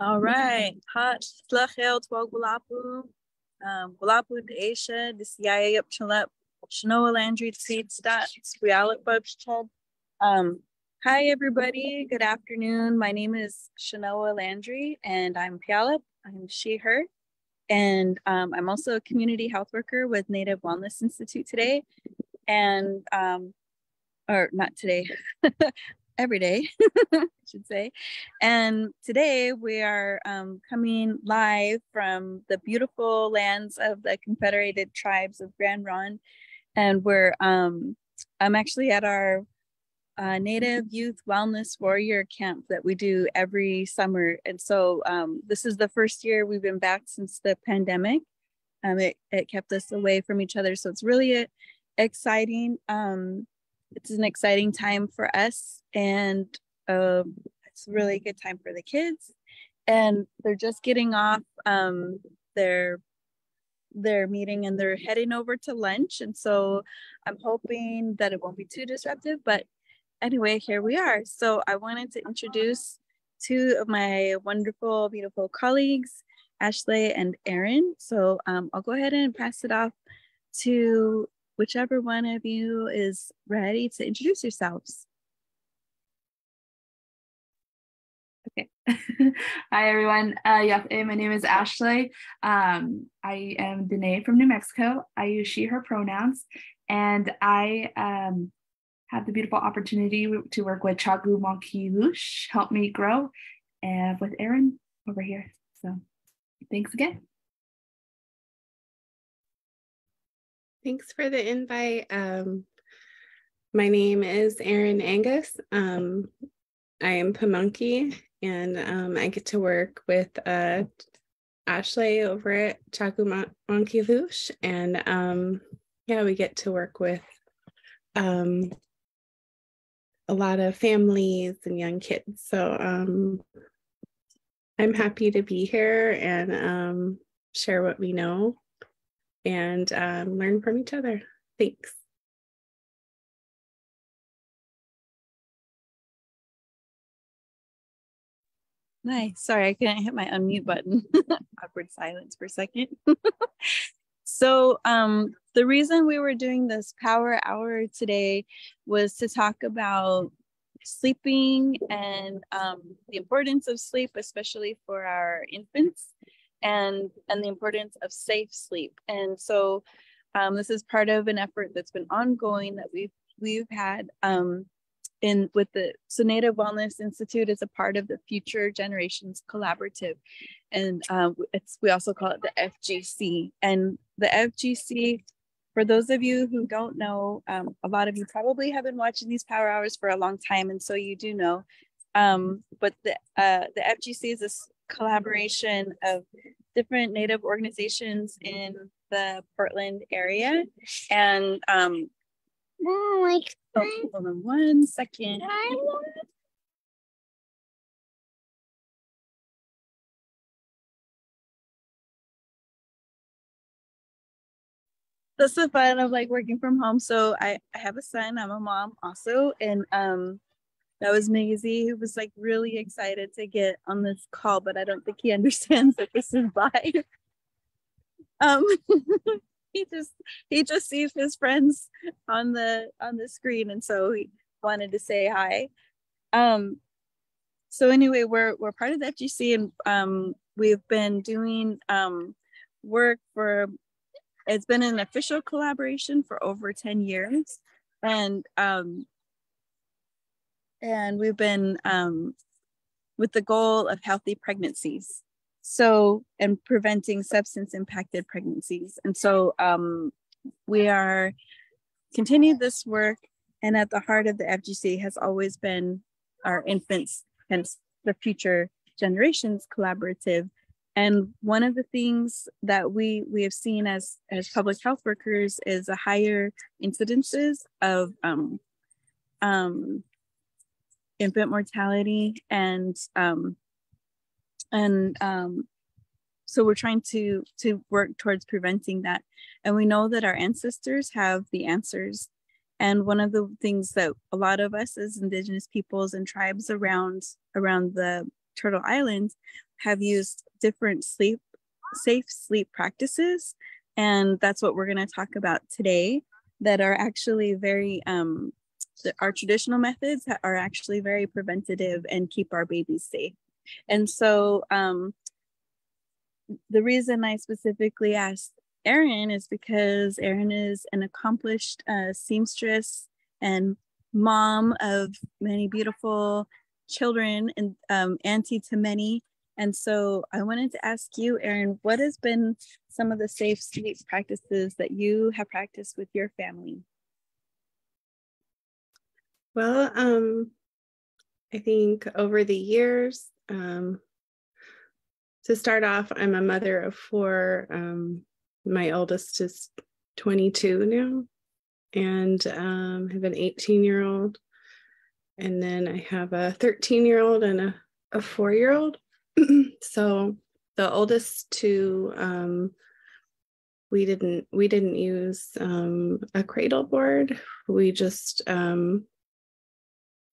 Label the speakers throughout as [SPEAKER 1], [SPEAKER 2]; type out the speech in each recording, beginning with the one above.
[SPEAKER 1] All right. Hot Slachel Twag Gulapu. Gulapu de Asia, this Yaya up Chalep, Chenoa Landry Seed Stats, Realit Bubs Chub. Hi everybody, good afternoon. My name is Chenoa Landry and I'm Puyallup. I'm she, her. And I'm also a community health worker with Native Wellness Institute today. And or not today, every day, I should say. And today we are coming live from the beautiful lands of the Confederated Tribes of Grand Ronde. And I'm actually at our Native Youth Wellness Warrior Camp that we do every summer. And so this is the first year we've been back since the pandemic. It kept us away from each other. So it's really exciting. It's an exciting time for us, and it's a really good time for the kids. And they're just getting off their meeting and they're heading over to lunch. And so I'm hoping that it won't be too disruptive, but anyway, here we are. So I wanted to introduce two of my wonderful, beautiful colleagues, Ashleigh and Erin. So I'll go ahead and pass it off to whichever one of you is ready to introduce yourselves.
[SPEAKER 2] Okay. Hi, everyone. My name is Ashleigh. I am Danae from New Mexico. I use she, her pronouns, and I have the beautiful opportunity to work with Chagu Monkey Lush, help me grow, and with Erin over here. So thanks again.
[SPEAKER 3] Thanks for the invite. My name is Erin Angus. I am Pamunkey, and I get to work with Ashleigh over at Chagu Monkey Lush, and we get to work with a lot of families and young kids. So I'm happy to be here and share what we know and learn from each other. Thanks.
[SPEAKER 1] Nice. Sorry, I couldn't hit my unmute button. Awkward silence for a second. So the reason we were doing this power hour today was to talk about sleeping and the importance of sleep, especially for our infants, and the importance of safe sleep. And so this is part of an effort that's been ongoing that we've had so Native Wellness Institute is a part of the Future Generations Collaborative, and we also call it the FGC. And the FGC, for those of you who don't know, a lot of you probably have been watching these power hours for a long time, and so you do know. But the FGC is this collaboration of different Native organizations in the Portland area, and hold on one second. That's the fun of like working from home. So I have a son, I'm a mom also. And that was Maisie, who was like really excited to get on this call, but I don't think he understands that this is live. He just sees his friends on the screen, and so he wanted to say hi. So anyway, we're part of the FGC, and we've been doing work for. It's been an official collaboration for over 10 years, and we've been with the goal of healthy pregnancies. So, and preventing substance impacted pregnancies. And so we are continued this work, and at the heart of the FGC has always been our infants, hence the Future Generations Collaborative. And one of the things that we have seen as public health workers is a higher incidences of infant mortality, and so we're trying to work towards preventing that. And we know that our ancestors have the answers. And one of the things that a lot of us as Indigenous peoples and tribes around the Turtle Islands, have used different safe sleep practices. And that's what we're going to talk about today, that are actually very, our traditional methods are actually very preventative and keep our babies safe. And so the reason I specifically asked Erin is because Erin is an accomplished seamstress and mom of many beautiful children, and auntie to many. And so I wanted to ask you, Erin, what has been some of the safe sleep practices that you have practiced with your family?
[SPEAKER 3] Well, I think over the years, to start off, I'm a mother of 4. My oldest is 22 now, and have an 18-year-old. And then I have a 13-year-old and a 4-year-old. So the oldest 2, we didn't use a cradle board. We just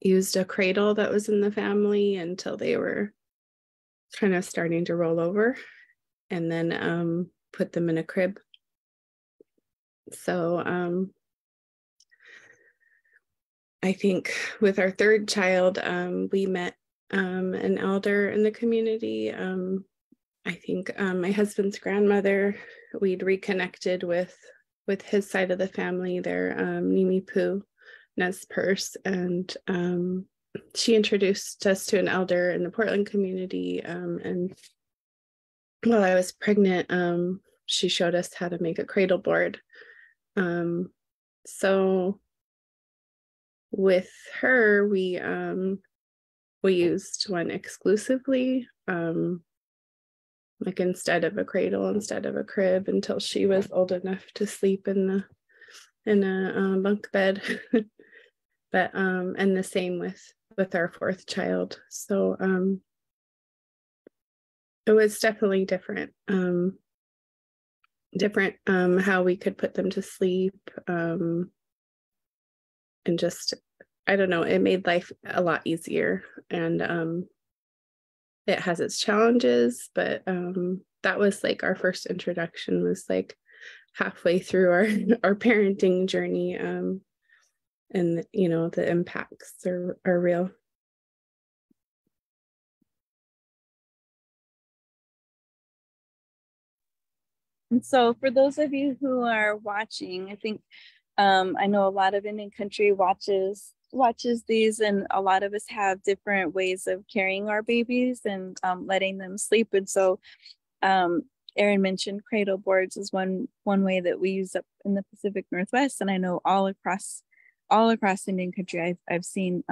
[SPEAKER 3] used a cradle that was in the family until they were kind of starting to roll over, and then put them in a crib. So I think with our 3rd child, we met an elder in the community. I think my husband's grandmother, we'd reconnected with his side of the family, their Nimi Poo Nez Perce, and she introduced us to an elder in the Portland community. And while I was pregnant, she showed us how to make a cradle board. So with her, we used one exclusively, like instead of a cradle, instead of a crib, until she was old enough to sleep in a bunk bed. But and the same with our 4th child. So it was definitely different how we could put them to sleep, and just, I don't know, it made life a lot easier. And it has its challenges, but that was like our first introduction, was like halfway through our parenting journey. And you know, the impacts are real.
[SPEAKER 1] And so for those of you who are watching, I think I know a lot of Indian country watches these, and a lot of us have different ways of carrying our babies and letting them sleep. And so Erin mentioned cradle boards is one way that we use up in the Pacific Northwest, and I know all across Indian country I've seen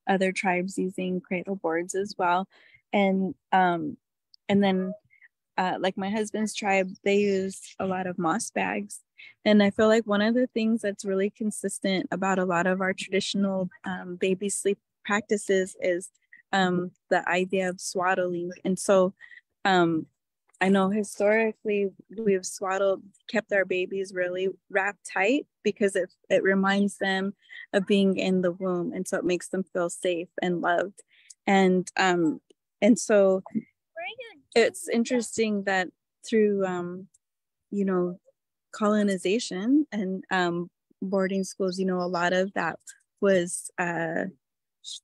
[SPEAKER 1] other tribes using cradle boards as well. And then like my husband's tribe, they use a lot of moss bags. And I feel like one of the things that's really consistent about a lot of our traditional baby sleep practices is the idea of swaddling. And so I know historically we've kept our babies really wrapped tight because it reminds them of being in the womb. And so it makes them feel safe and loved. And so it's interesting that through, you know, colonization and boarding schools, you know, a lot of that was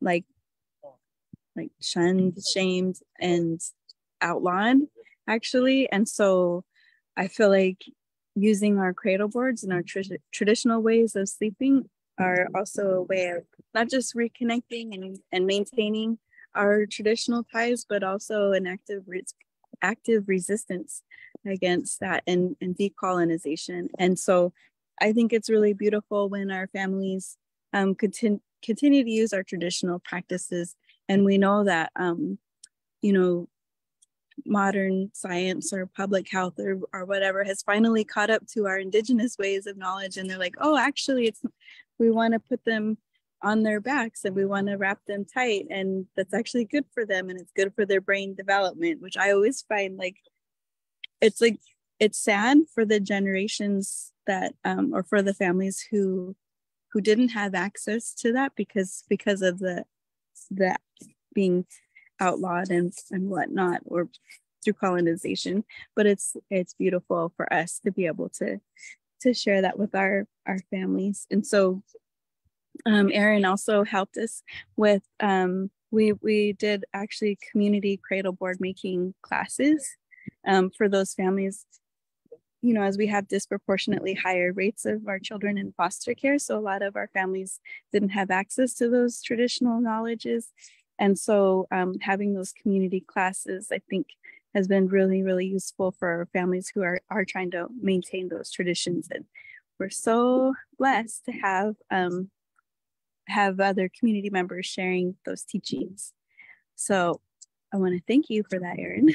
[SPEAKER 1] like shunned, shamed, and outlawed, actually. And so I feel like using our cradle boards and our traditional ways of sleeping are also a way of not just reconnecting and maintaining our traditional ties, but also an active resistance against that and decolonization. And so I think it's really beautiful when our families continue to use our traditional practices. And we know that, you know, modern science or public health or whatever has finally caught up to our indigenous ways of knowledge. And they're like, oh, actually, we want to put them on their backs and we want to wrap them tight. And that's actually good for them. And it's good for their brain development, which I always find it's sad for the generations that, or for the families who didn't have access to that because of the being outlawed and whatnot, or through colonization. But it's beautiful for us to be able to share that with our families. And so Erin also helped us with we did actually community cradle board making classes for those families, you know, as we have disproportionately higher rates of our children in foster care. So a lot of our families didn't have access to those traditional knowledges. And so having those community classes, I think, has been really, really useful for families who are trying to maintain those traditions. And we're so blessed to have other community members sharing those teachings. So I want to thank you for that, Erin,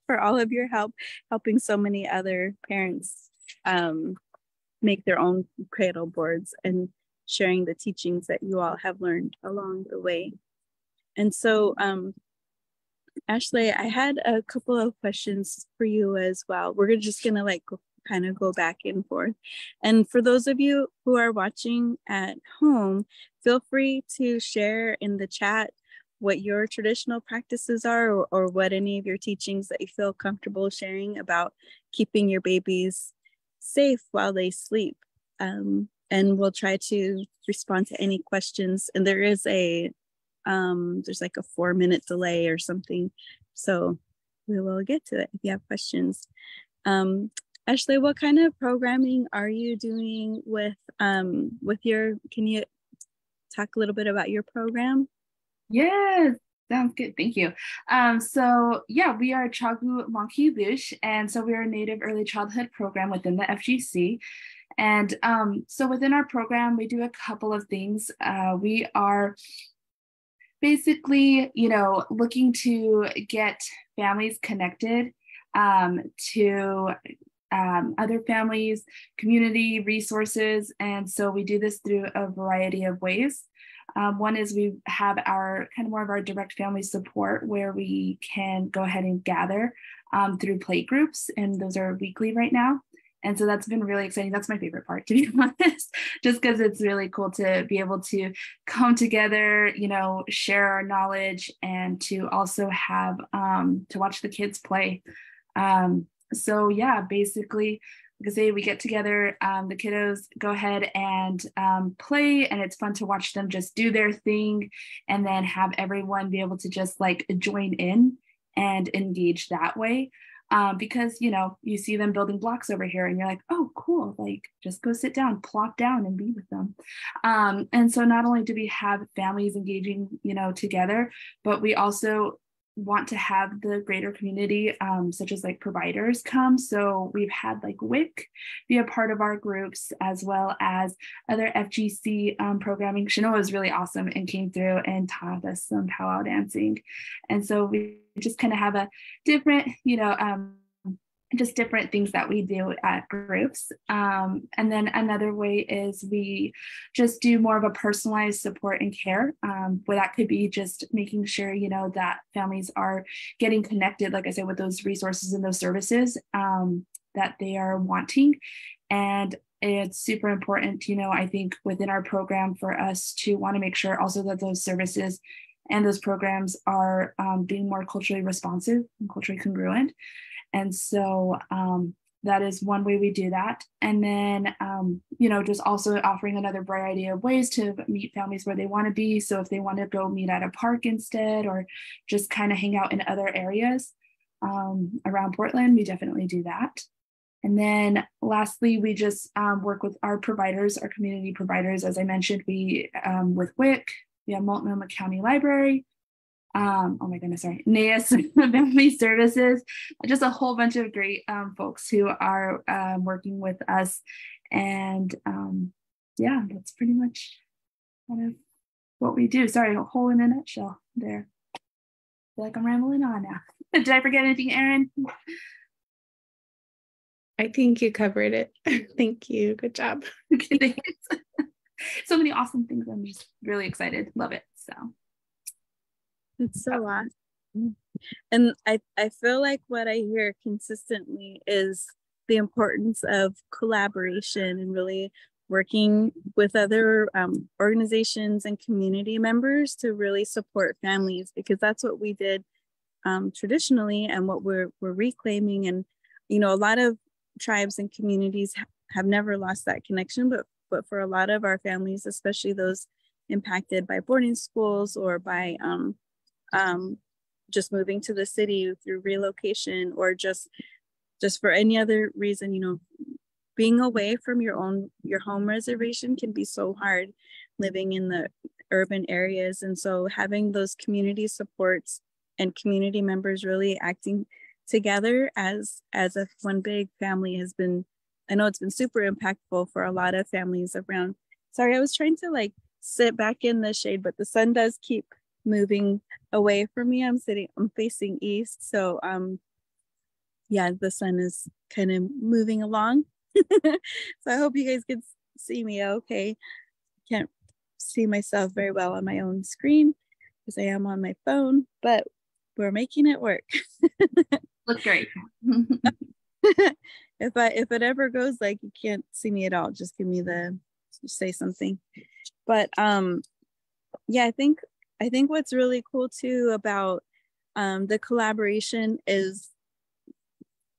[SPEAKER 1] for all of your help, helping so many other parents make their own cradle boards and sharing the teachings that you all have learned along the way. And so, Ashleigh, I had a couple of questions for you as well. We're just going to like kind of go back and forth. And for those of you who are watching at home, feel free to share in the chat what your traditional practices are, or what any of your teachings that you feel comfortable sharing about keeping your babies safe while they sleep. And we'll try to respond to any questions. And there is there's like a 4-minute delay or something. So we will get to it if you have questions. Ashleigh, what kind of programming are you doing with your, can you talk a little bit about your program?
[SPEAKER 2] Yes, sounds good. Thank you. So yeah, we are Chagu Monkey Bush, and so we are a Native Early Childhood program within the FGC. And so within our program, we do a couple of things. We are basically, you know, looking to get families connected to other families, community resources. And so we do this through a variety of ways. One is we have our kind of more of our direct family support, where we can go ahead and gather through play groups, and those are weekly right now. And so that's been really exciting. That's my favorite part, to be honest, just because it's really cool to be able to come together, you know, share our knowledge, and to also have to watch the kids play. So yeah, basically, like I say, we get together, the kiddos go ahead and play, and it's fun to watch them just do their thing, and then have everyone be able to just like join in and engage that way. Because, you know, you see them building blocks over here and you're like, oh, cool, like just go sit down, plop down and be with them. And so not only do we have families engaging, you know, together, but we also want to have the greater community, such as like providers come. So we've had like WIC be a part of our groups, as well as other FGC programming. Chenoa was really awesome and came through and taught us some powwow dancing. And so we just kind of have a different, you know, just different things that we do at groups. And then another way is we just do more of a personalized support and care, where that could be just making sure, you know, that families are getting connected, like I said, with those resources and those services that they are wanting. And it's super important, you know, I think within our program for us to want to make sure also that those services and those programs are being more culturally responsive and culturally congruent. And so that is one way we do that. And then, you know, just also offering another variety of ways to meet families where they want to be. So if they want to go meet at a park instead, or just kind of hang out in other areas around Portland, we definitely do that. And then lastly, we just work with our providers, our community providers. As I mentioned, we with WIC, we have Multnomah County Library, oh my goodness, sorry, NAES Family Services, just a whole bunch of great folks who are working with us. And yeah, that's pretty much kind of what we do. Sorry, a whole in a nutshell there. I feel like I'm rambling on now. Did I forget anything, Erin?
[SPEAKER 3] I think you covered it. Thank you. Good job.
[SPEAKER 2] So many awesome things. I'm just really excited. Love it. So
[SPEAKER 1] it's so awesome. And I feel like what I hear consistently is the importance of collaboration and really working with other organizations and community members to really support families, because that's what we did traditionally, and what we're reclaiming. And you know, a lot of tribes and communities have never lost that connection, but for a lot of our families, especially those impacted by boarding schools or by just moving to the city through relocation, or just for any other reason, you know, being away from your home reservation can be so hard living in the urban areas. And so having those community supports and community members really acting together as a one big family has been, I know it's been super impactful for a lot of families around. Sorry, I was trying to like sit back in the shade, but the sun does keep moving away from me. I'm facing east. So yeah, the sun is kind of moving along. So I hope you guys can see me okay. Can't see myself very well on my own screen because I am on my phone, but we're making it work.
[SPEAKER 2] Look great.
[SPEAKER 1] If it ever goes like you can't see me at all, just say something. But yeah, I think what's really cool too about the collaboration is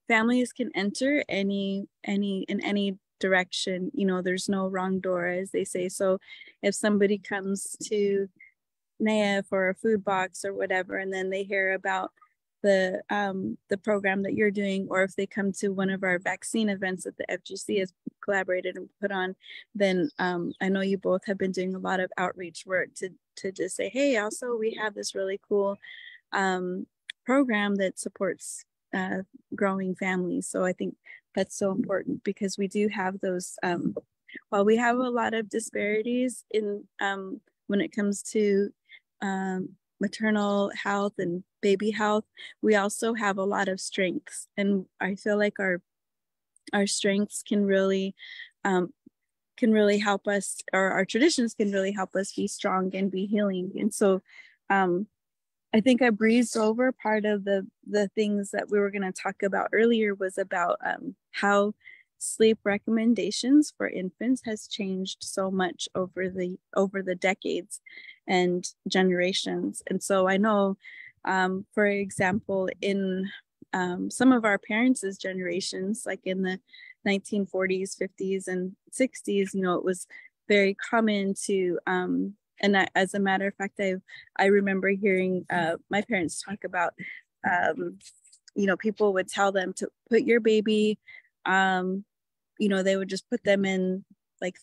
[SPEAKER 1] families can enter in any direction. You know, there's no wrong door, as they say. So if somebody comes to NAIA for a food box or whatever, and then they hear about the program that you're doing, or if they come to one of our vaccine events that the FGC has collaborated and put on, then I know you both have been doing a lot of outreach work to just say, hey, also we have this really cool program that supports growing families. So I think that's so important, because we do have those, while we have a lot of disparities in when it comes to maternal health and baby health, we also have a lot of strengths. And I feel like our strengths can really help us, or our traditions can really help us be strong and be healing. And so I think I breezed over part of the things that we were going to talk about earlier, was about how sleep recommendations for infants has changed so much over the decades and generations. And so I know, for example, in some of our parents' generations, like in the 1940s, 50s, and 60s, you know, it was very common to and as a matter of fact, I remember hearing my parents talk about, you know, people would tell them to put your baby, you know, they would just put them in like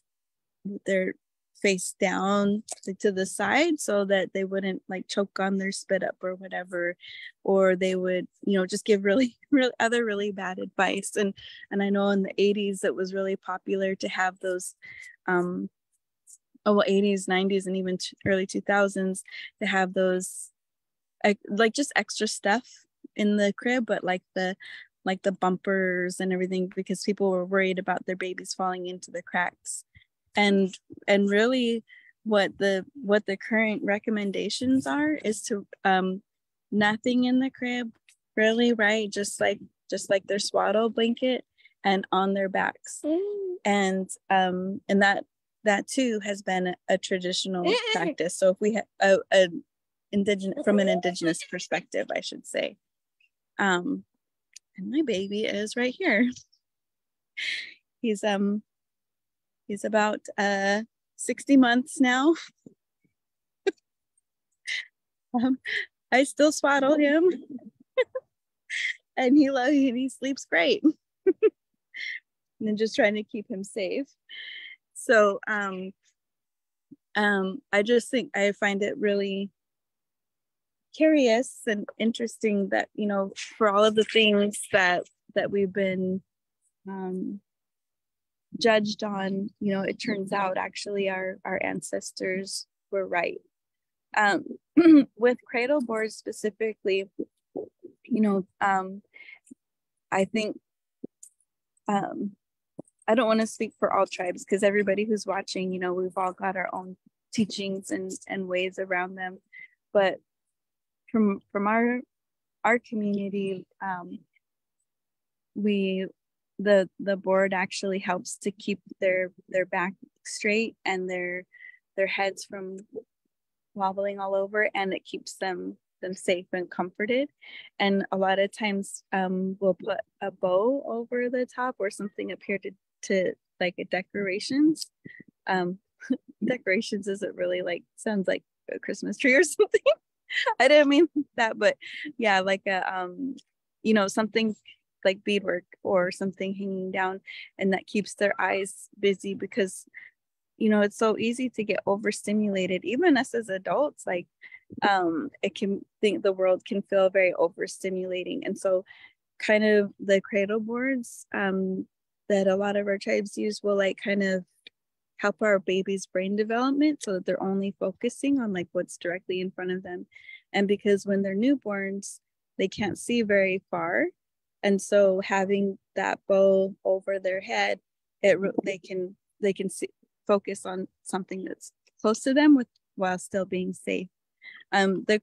[SPEAKER 1] their face down to the side so that they wouldn't like choke on their spit up or whatever, or they would, you know, just give really bad advice. And I know in the 80s it was really popular to have those 80s, 90s, and even early 2000s to have those like just extra stuff in the crib, but like the bumpers and everything, because people were worried about their babies falling into the cracks. And really what the current recommendations are is to nothing in the crib, really, right? Just like their swaddle blanket and on their backs. And that too has been a traditional practice. So if we have from an indigenous perspective, I should say. And my baby is right here. He's about 60 months now. I still swaddle him, and he sleeps great. And I'm just trying to keep him safe. So I just think I find it really curious and interesting that, you know, for all of the things that we've been judged on, you know, it turns out actually our ancestors were right. With cradle boards specifically, you know, I think I don't want to speak for all tribes, because everybody who's watching, you know, we've all got our own teachings and ways around them. But from our community, the board actually helps to keep their straight and their heads from wobbling all over, and it keeps them safe and comforted. And a lot of times we'll put a bow over the top or something up here to like a decorations. Decorations isn't really like, sounds like a Christmas tree or something. I didn't mean that, but yeah, like a you know, something like beadwork or something hanging down, and that keeps their eyes busy, because you know, it's so easy to get overstimulated, even us as adults. Like it can think the world can feel very overstimulating. And so kind of the cradle boards that a lot of our tribes use will like kind of help our baby's brain development, so that they're only focusing on like what's directly in front of them. And because when they're newborns, they can't see very far, and so having that bow over their head, they can see, focus on something that's close to them while still being safe. The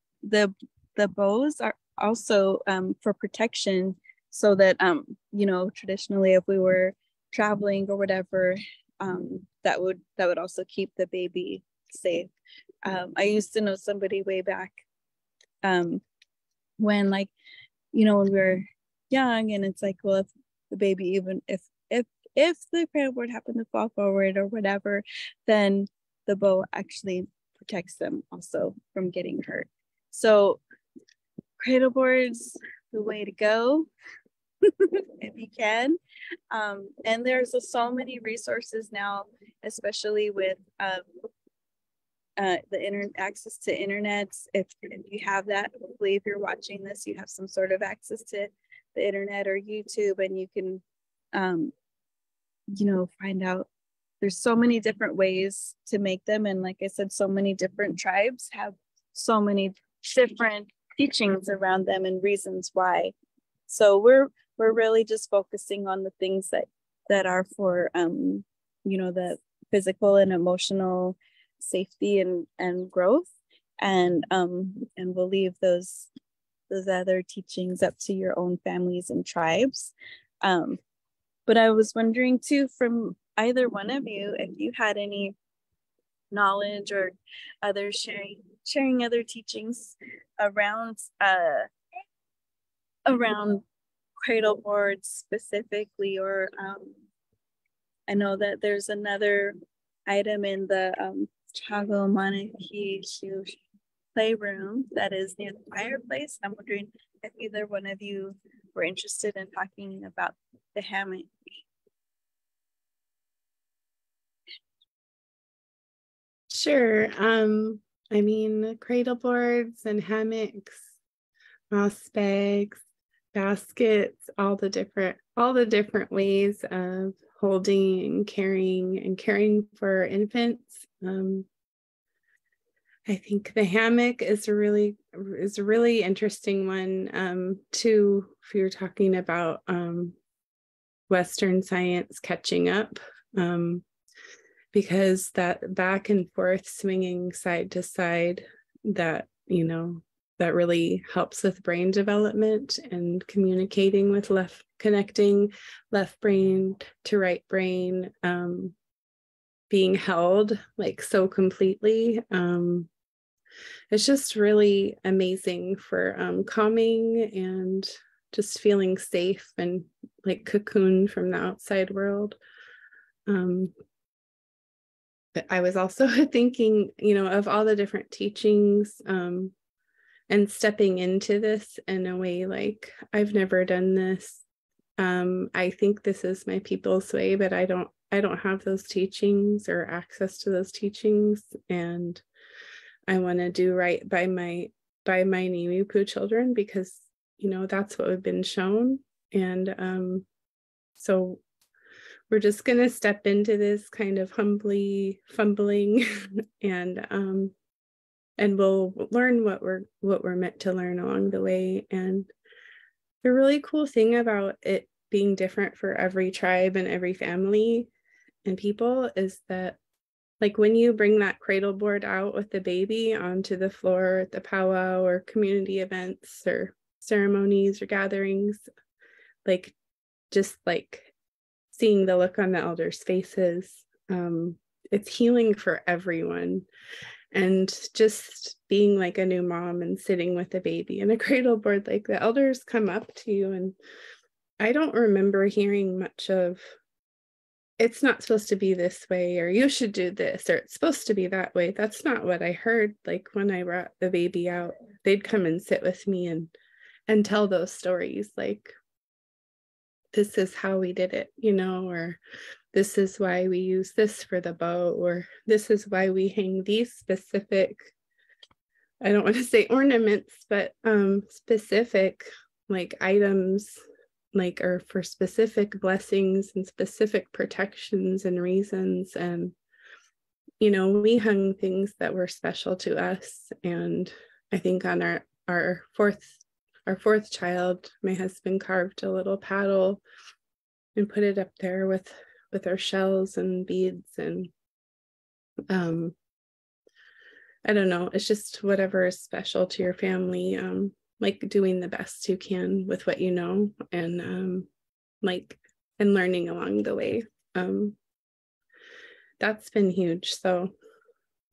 [SPEAKER 1] bows are also for protection, so that you know, traditionally if we were traveling or whatever, that would also keep the baby safe. I used to know somebody way back when, like, you know, when we were young, and it's like, well, if the baby, even if the cradle board happened to fall forward or whatever, then the bow actually protects them also from getting hurt. So cradle boards, the way to go if you can. And there's so many resources now, especially with the access to internet. If you have that, hopefully if you're watching this, you have some sort of access to the internet or YouTube, and you can you know, find out. There's so many different ways to make them, and like I said, so many different tribes have so many different teachings around them and reasons why. So we're really just focusing on the things that are for you know, the physical and emotional safety and growth, and we'll leave those other teachings up to your own families and tribes. But I was wondering too, from either one of you, if you had any knowledge or other sharing other teachings around cradle boards specifically, or I know that there's another item in the Chago Manaki playroom that is near the fireplace. I'm wondering if either one of you were interested in talking about the hammock.
[SPEAKER 3] Sure. I mean, cradle boards and hammocks, moss bags, baskets, all the different ways of holding and caring for infants. I think the hammock is a really interesting one too, if you're talking about Western science catching up, because that back and forth swinging side to side, that, you know, that really helps with brain development and communicating with connecting left brain to right brain, being held like so completely. It's just really amazing for calming and just feeling safe and like cocooned from the outside world. But I was also thinking, you know, of all the different teachings and stepping into this in a way like, I've never done this. I think this is my people's way, but I don't have those teachings or access to those teachings, and I want to do right by my Nimipu children, because, you know, that's what we've been shown. And so we're just going to step into this kind of humbly fumbling and we'll learn what we're meant to learn along the way. And the really cool thing about it being different for every tribe and every family and people is that, like, when you bring that cradle board out with the baby onto the floor at the powwow or community events or ceremonies or gatherings, like, just like seeing the look on the elders' faces it's healing for everyone. And just being like a new mom and sitting with a baby in a cradle board, like the elders come up to you, and I don't remember hearing much of, it's not supposed to be this way, or you should do this, or it's supposed to be that way. That's not what I heard. Like when I brought the baby out, they'd come and sit with me and tell those stories, like, this is how we did it, you know, or this is why we use this for the bow, or this is why we hang these specific, I don't want to say ornaments, but specific like items, like, or for specific blessings and specific protections and reasons. And, you know, we hung things that were special to us. And I think on our fourth child, my husband carved a little paddle and put it up there with our shells and beads. And I don't know, it's just whatever is special to your family, like doing the best you can with what you know, and and learning along the way. That's been huge. So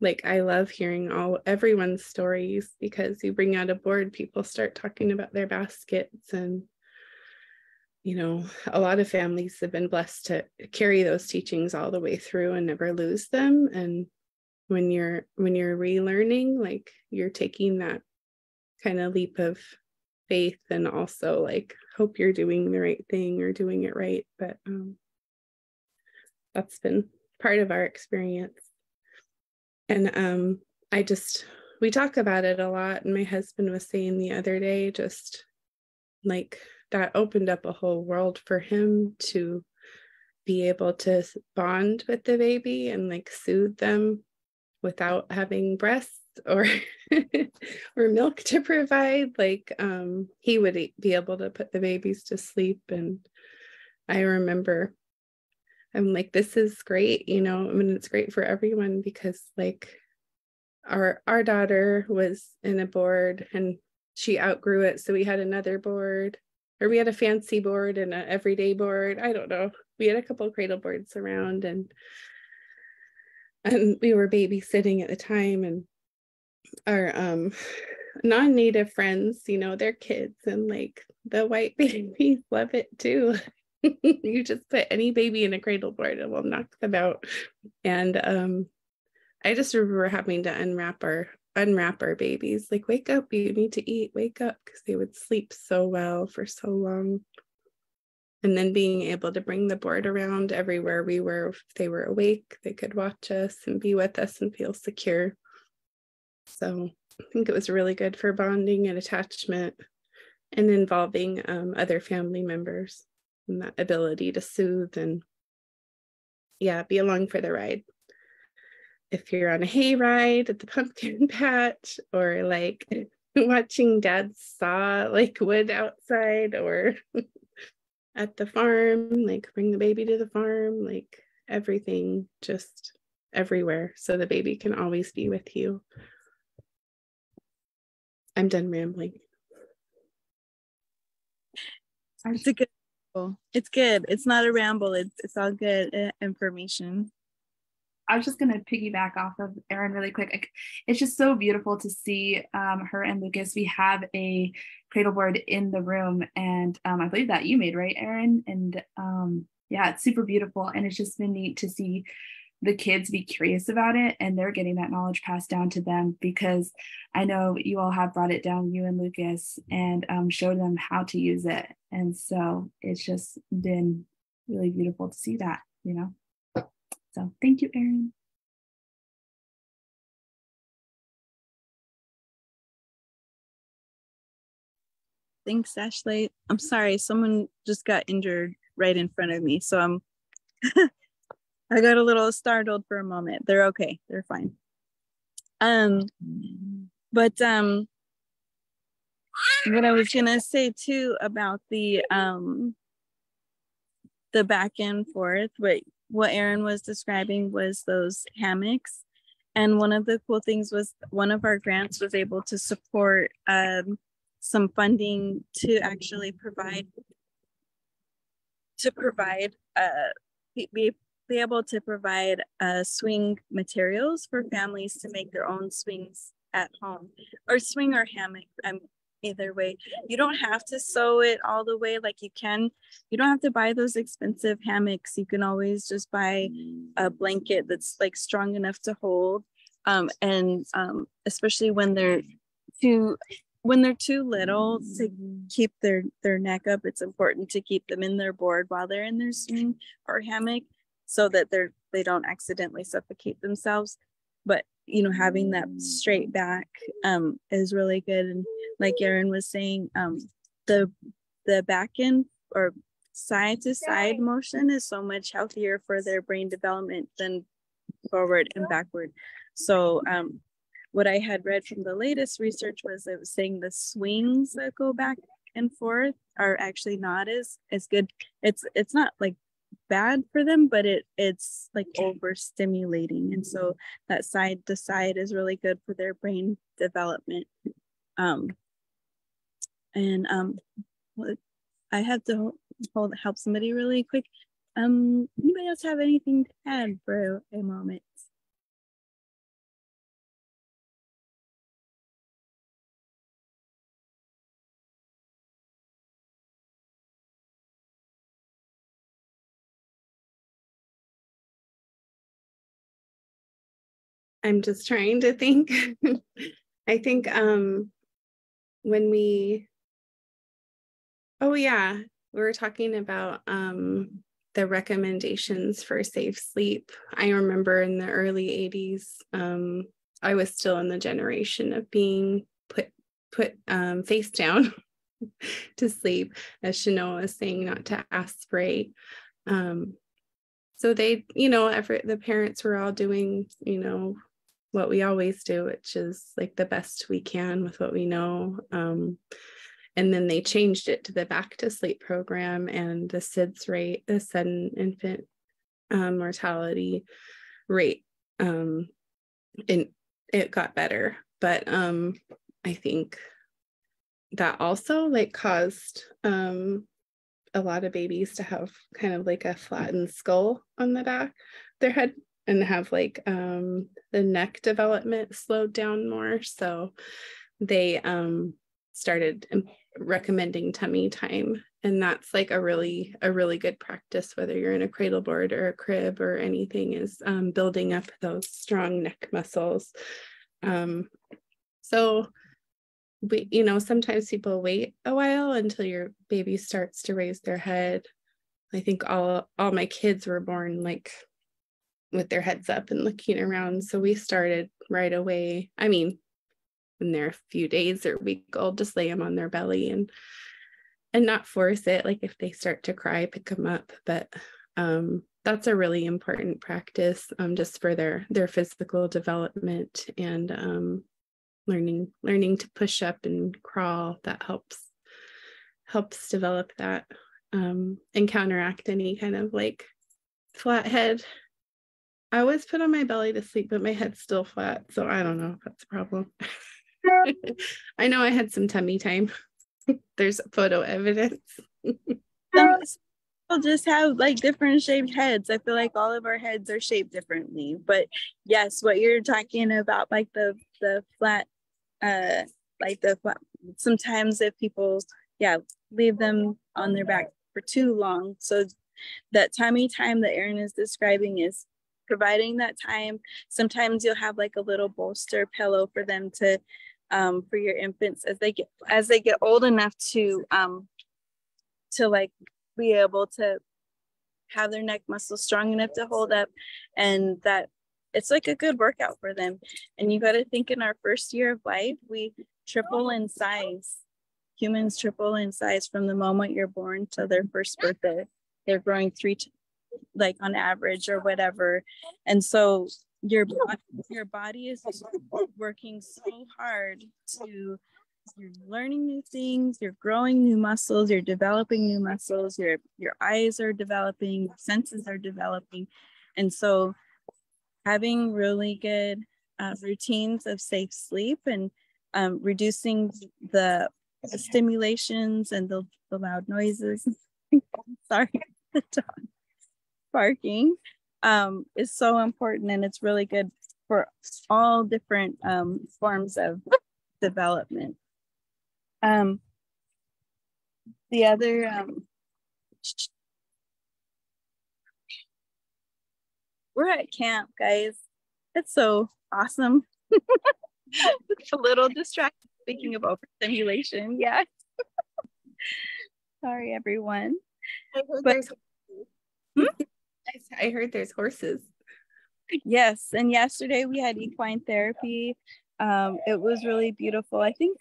[SPEAKER 3] like, I love hearing everyone's stories, because you bring out a board, people start talking about their baskets. And you know, a lot of families have been blessed to carry those teachings all the way through and never lose them. And when you're relearning, like, you're taking that kind of leap of faith, and also like hope you're doing the right thing or doing it right. But that's been part of our experience. And we talk about it a lot. And my husband was saying the other day, just like, that opened up a whole world for him to be able to bond with the baby and like soothe them without having breasts or or milk to provide. Like, he would be able to put the babies to sleep. And I remember, I'm like, this is great, you know, I mean, it's great for everyone, because like our daughter was in a board and she outgrew it. So we had another board, or we had a fancy board and an everyday board. I don't know. We had a couple of cradle boards around, and we were babysitting at the time, and our non-native friends, you know, their kids, and like the white babies love it too. You just put any baby in a cradle board, it will knock them out. And I just remember having to unwrap our babies, like, wake up, you need to eat, wake up, because they would sleep so well for so long. And then being able to bring the board around everywhere we were. If they were awake, they could watch us and be with us and feel secure. So I think it was really good for bonding and attachment, and involving other family members, and that ability to soothe and be along for the ride. If you're on a hay ride at the pumpkin patch, or like watching dad saw like wood outside, or at the farm, like bring the baby to the farm, like everything, just everywhere, so the baby can always be with you. I'm done rambling.
[SPEAKER 1] It's good. It's not a ramble. It's all good information.
[SPEAKER 2] I was just going to piggyback off of Erin really quick. It's just so beautiful to see her and Lucas. We have a cradle board in the room, and I believe that you made, right, Erin? And it's super beautiful. And it's just been neat to see the kids be curious about it, and they're getting that knowledge passed down to them, because I know you all have brought it down, you and Lucas, and showed them how to use it. And so it's just been really beautiful to see that, you know. So thank you, Erin.
[SPEAKER 1] Thanks, Ashleigh. I'm sorry, someone just got injured right in front of me, so I'm I got a little startled for a moment. They're okay. They're fine. But what I was gonna say too about the back and forth, what Erin was describing was those hammocks. And one of the cool things was one of our grants was able to support some funding to actually be be able to provide swing materials for families to make their own swings at home, or swing or hammock. Either way, you don't have to sew it all the way. Like you don't have to buy those expensive hammocks. You can always just buy a blanket that's like strong enough to hold. Especially when they're too little to keep their neck up, it's important to keep them in their board while they're in their swing or hammock, so that they don't accidentally suffocate themselves. But having that straight back is really good. And like Erin was saying, the back end or side to side motion is so much healthier for their brain development than forward and backward. So what I had read from the latest research was it was saying the swings that go back and forth are actually not as good. It's not like bad for them, but it's like overstimulating, and so that side to side is really good for their brain development. I have to help somebody really quick. Anybody else have anything to add for a moment?
[SPEAKER 3] I'm just trying to think. I think when we were talking about the recommendations for safe sleep. I remember in the early 80s, I was still in the generation of being put face down to sleep, as Chenoa was saying, not to aspirate. So they, the parents were all doing, what we always do, which is like the best we can with what we know. And then they changed it to the back to sleep program, and the SIDS rate, the sudden infant mortality rate, and it got better. But I think that also caused a lot of babies to have kind of like a flattened skull on the back of their head, and have the neck development slowed down more. So they started recommending tummy time, and that's a really good practice, whether you're in a cradle board or a crib or anything, is building up those strong neck muscles. So we, sometimes people wait a while until your baby starts to raise their head. I think all my kids were born with their heads up and looking around. So we started right away. I mean, when they're a few days or a week old, just lay them on their belly and not force it. If they start to cry, pick them up. But that's a really important practice, just for their physical development, and learning to push up and crawl. That helps develop that, and counteract any kind of flat head. I always put on my belly to sleep, but my head's still flat, so I don't know if that's a problem. I know I had some tummy time. There's photo evidence.
[SPEAKER 1] Some people just have different shaped heads. I feel like all of our heads are shaped differently. But yes, what you're talking about, the flat, the flat. Sometimes if people, leave them on their back for too long, so that tummy time that Erin is describing is providing that time. Sometimes you'll have a little bolster pillow for them to for your infants as they get old enough to be able to have their neck muscles strong enough to hold up, and that it's a good workout for them. And you got to think, in our first year of life, we triple in size. Humans triple in size from the moment you're born to their first birthday. They're growing on average or whatever. And so your body is working so hard you're learning new things, you're growing new muscles, you're developing new muscles, your eyes are developing, senses are developing. And so having really good routines of safe sleep, and reducing the stimulations and the loud noises. Sorry, the dog barking. is so important, and it's really good for all different forms of development. The other we're at camp, guys. It's so awesome. It's a little distracting speaking of overstimulation. Yeah. Sorry, everyone.
[SPEAKER 3] I heard there's horses.
[SPEAKER 1] Yes, and yesterday we had equine therapy. It was really beautiful. I think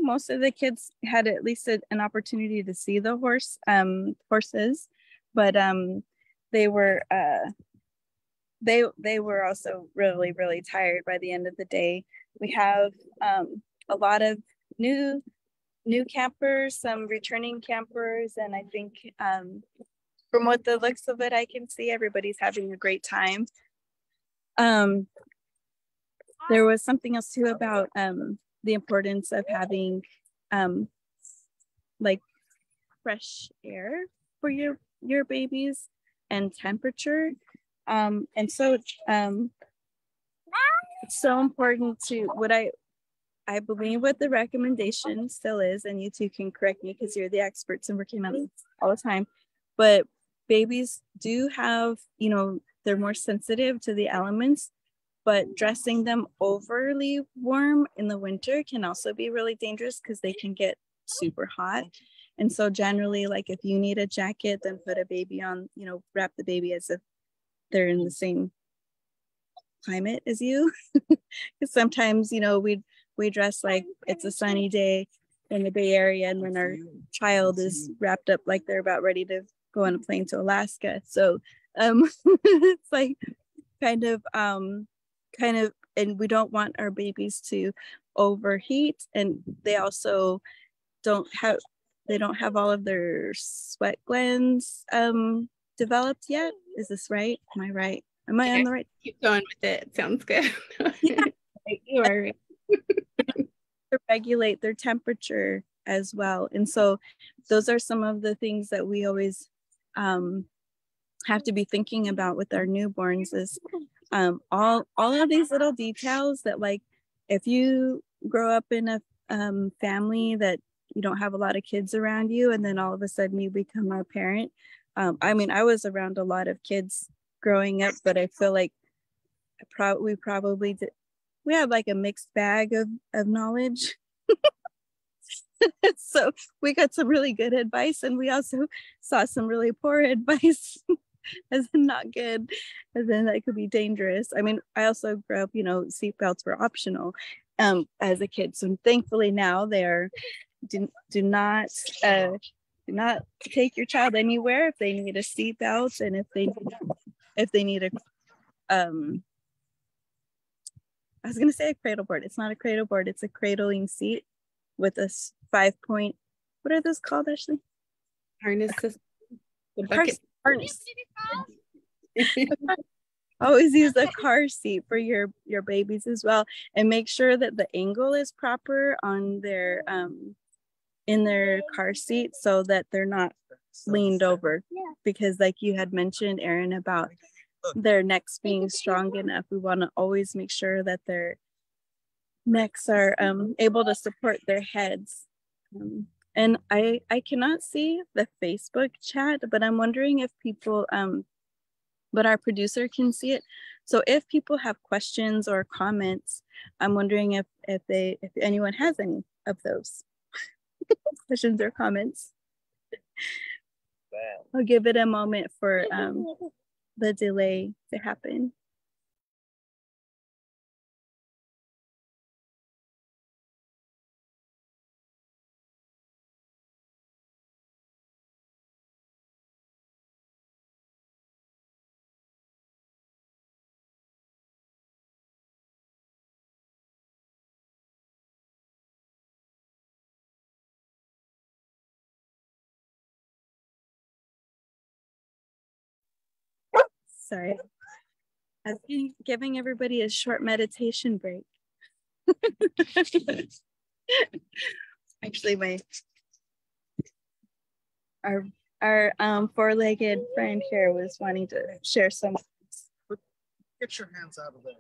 [SPEAKER 1] most of the kids had at least an opportunity to see the horses, but they were they were also really, really tired by the end of the day. We have a lot of new campers, some returning campers, and I think from what the looks of it, I can see everybody's having a great time. There was something else too about the importance of having like fresh air for your babies and temperature. And so it's so important to what I believe what the recommendation still is, and you two can correct me because you're the experts and working on it all the time, but babies do have, they're more sensitive to the elements, but dressing them overly warm in the winter can also be really dangerous because they can get super hot. And so generally, like if you need a jacket, then put a baby on, wrap the baby as if they're in the same climate as you. Because sometimes, we dress like it's a sunny day in the Bay Area, and then our child is wrapped up like they're about ready to go on a plane to Alaska. So it's like kind of, and we don't want our babies to overheat, and they also don't have all of their sweat glands developed yet. Is this right? Am I right? Am I on the right?
[SPEAKER 3] Keep going with it. Sounds good.
[SPEAKER 1] Yeah, you are right. To regulate their temperature as well. And so those are some of the things that we always have to be thinking about with our newborns is all of these little details that, like, if you grow up in a family that you don't have a lot of kids around you, and then all of a sudden you become a parent. I was around a lot of kids growing up, but I feel like we had like a mixed bag of knowledge. So we got some really good advice, and we also saw some really poor advice as in not good, as in that could be dangerous. I also grew up, seatbelts were optional as a kid. So thankfully now they're do not take your child anywhere if they need a seatbelt, and if they need a I was gonna say a cradle board. It's not a cradle board, it's a cradling seat with a 5-point, what are those called, Ashleigh?
[SPEAKER 3] Harness.
[SPEAKER 1] Harness. Always use a car seat for your babies as well, and make sure that the angle is proper on their in their car seat so that they're not leaned over, because like you had mentioned, Erin, about their necks being strong enough, we want to always make sure that their necks are able to support their heads. And I cannot see the Facebook chat, but I'm wondering if people but our producer can see it. So if people have questions or comments, I'm wondering if anyone has any of those questions or comments. I'll give it a moment for the delay to happen. Sorry. I've been giving everybody a short meditation break. Actually, our four-legged friend here was wanting to share some
[SPEAKER 4] Get your hands out of there.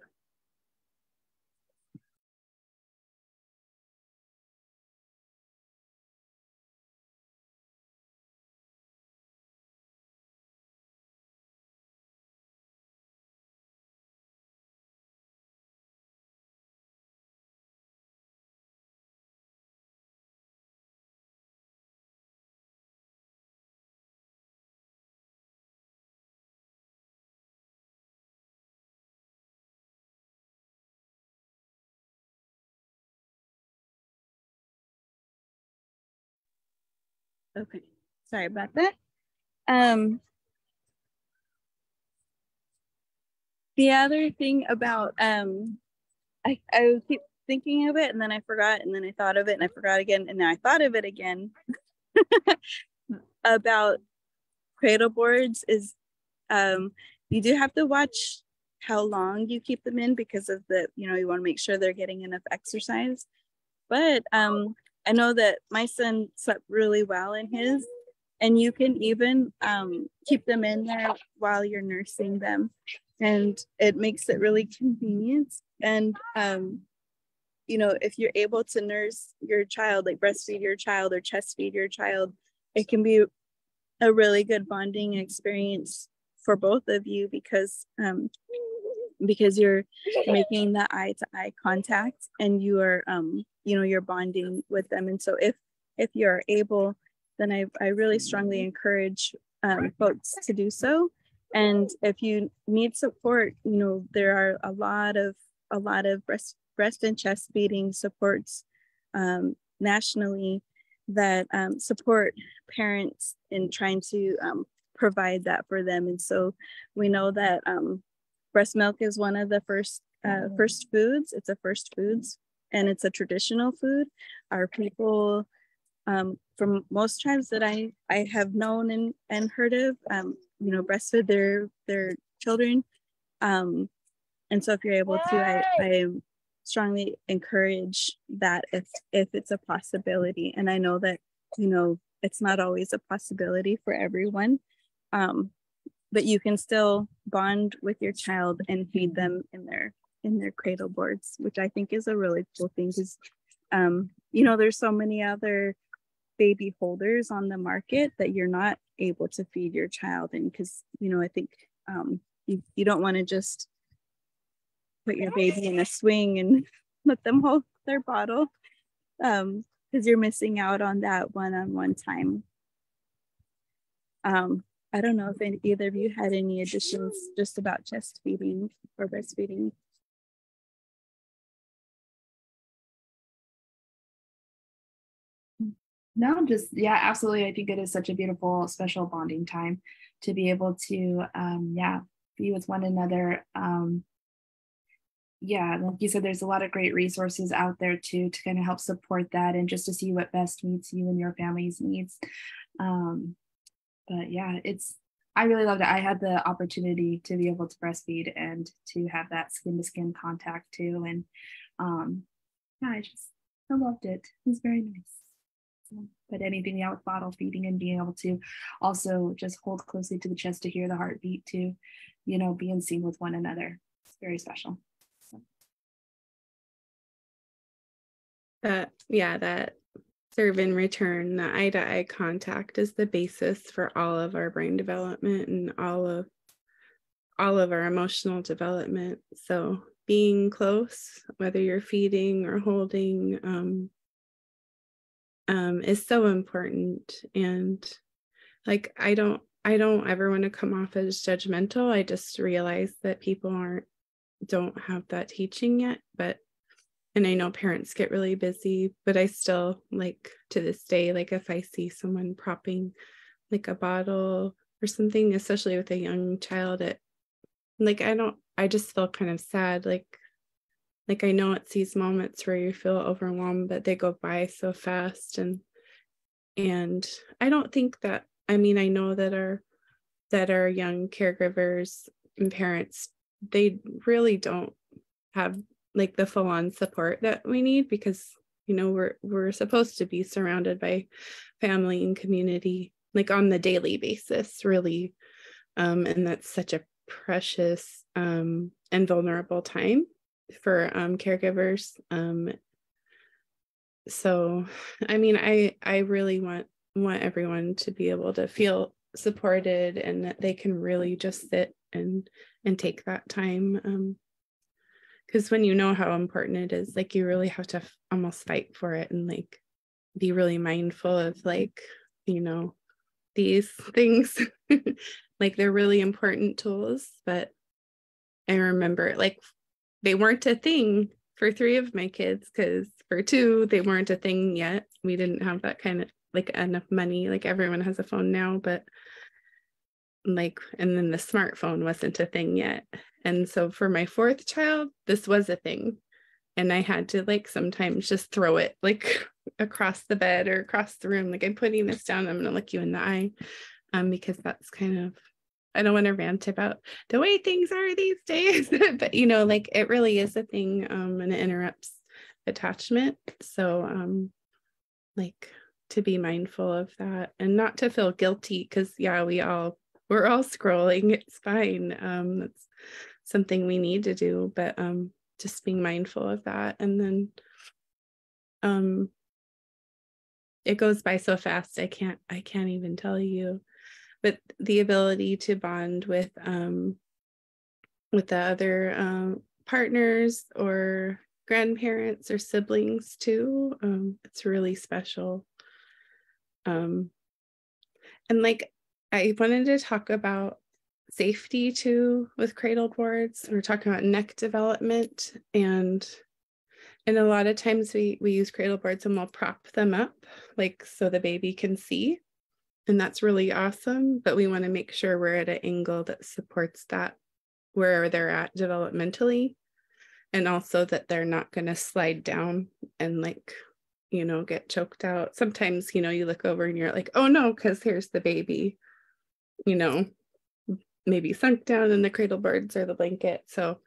[SPEAKER 1] Okay, sorry about that. The other thing about I keep thinking of it and then I forgot and then I thought of it and I forgot again and then I thought of it again about cradle boards is you do have to watch how long you keep them in because of the, you want to make sure they're getting enough exercise. But I know that my son slept really well in his, and you can even keep them in there while you're nursing them. And it makes it really convenient. And, if you're able to nurse your child, like breastfeed your child or chest feed your child, it can be a really good bonding experience for both of you because you're making the eye-to-eye contact and you are you're bonding with them. And so if you're able, then I really strongly encourage folks to do so. And if you need support, there are a lot of breast and chest feeding supports nationally that support parents in trying to provide that for them. And so we know that breast milk is one of the first foods. It's a first foods, and it's a traditional food. Our people from most tribes that I have known and heard of, breastfeed their children. And so if you're able to, I strongly encourage that if it's a possibility. And I know that, it's not always a possibility for everyone, but you can still bond with your child and feed them in their cradle boards, which I think is a really cool thing because, there's so many other baby holders on the market that you're not able to feed your child in because, I think you don't want to just put your baby in a swing and let them hold their bottle because you're missing out on that one-on-one time. I don't know if either of you had any additions just about chest feeding or breastfeeding.
[SPEAKER 2] No, just, yeah, absolutely. I think it is such a beautiful, special bonding time to be able to, be with one another. Like you said, there's a lot of great resources out there too, to kind of help support that and just to see what best meets you and your family's needs. But yeah, I really loved it. I had the opportunity to be able to breastfeed and to have that skin to skin contact too. And I loved it. It was very nice. But anything with bottle feeding and being able to also just hold closely to the chest to hear the heartbeat to, be in sync with one another. It's very special. So.
[SPEAKER 3] That serve and return, the eye-to-eye contact is the basis for all of our brain development and all of our emotional development. So being close, whether you're feeding or holding, is so important. And like I don't ever want to come off as judgmental. I just realize that people don't have that teaching yet, and I know parents get really busy, but I still, like, to this day, like if I see someone propping like a bottle or something, especially with a young child, I just feel kind of sad. Like I know it's these moments where you feel overwhelmed, but they go by so fast. And I don't think that, I know that our young caregivers and parents, they really don't have like the full-on support that we need because, we're supposed to be surrounded by family and community, like on the daily basis, really. And that's such a precious and vulnerable time for caregivers. So, I mean, I really want everyone to be able to feel supported and that they can really just sit and take that time. Because when you know how important it is, like, you really have to almost fight for it and like be really mindful of, like, you know, these things. Like, they're really important tools. But I remember, like, they weren't a thing for 3 of my kids, because for 2 they weren't a thing yet. We didn't have that kind of like enough money. Like, everyone has a phone now, but like, and then the smartphone wasn't a thing yet. And so for my 4th child, this was a thing. And I had to, like, sometimes just throw it like across the bed or across the room. Like, I'm putting this down, I'm gonna look you in the eye. Because that's kind of, I don't want to rant about the way things are these days, but you know, like, it really is a thing, and it interrupts attachment. So like, to be mindful of that and not to feel guilty, because yeah, we're all scrolling, it's fine. That's something we need to do, but just being mindful of that. And then it goes by so fast, I can't even tell you. But the ability to bond with the other partners or grandparents or siblings too, it's really special. And like, I wanted to talk about safety too with cradle boards. We're talking about neck development, and a lot of times we use cradle boards and we'll prop them up, like, so the baby can see. And that's really awesome, but we want to make sure we're at an angle that supports that where they're at developmentally, and also that they're not going to slide down and, like, you know, get choked out. Sometimes, you know, you look over and you're like, oh no, because here's the baby, you know, maybe sunk down in the cradle boards or the blanket. So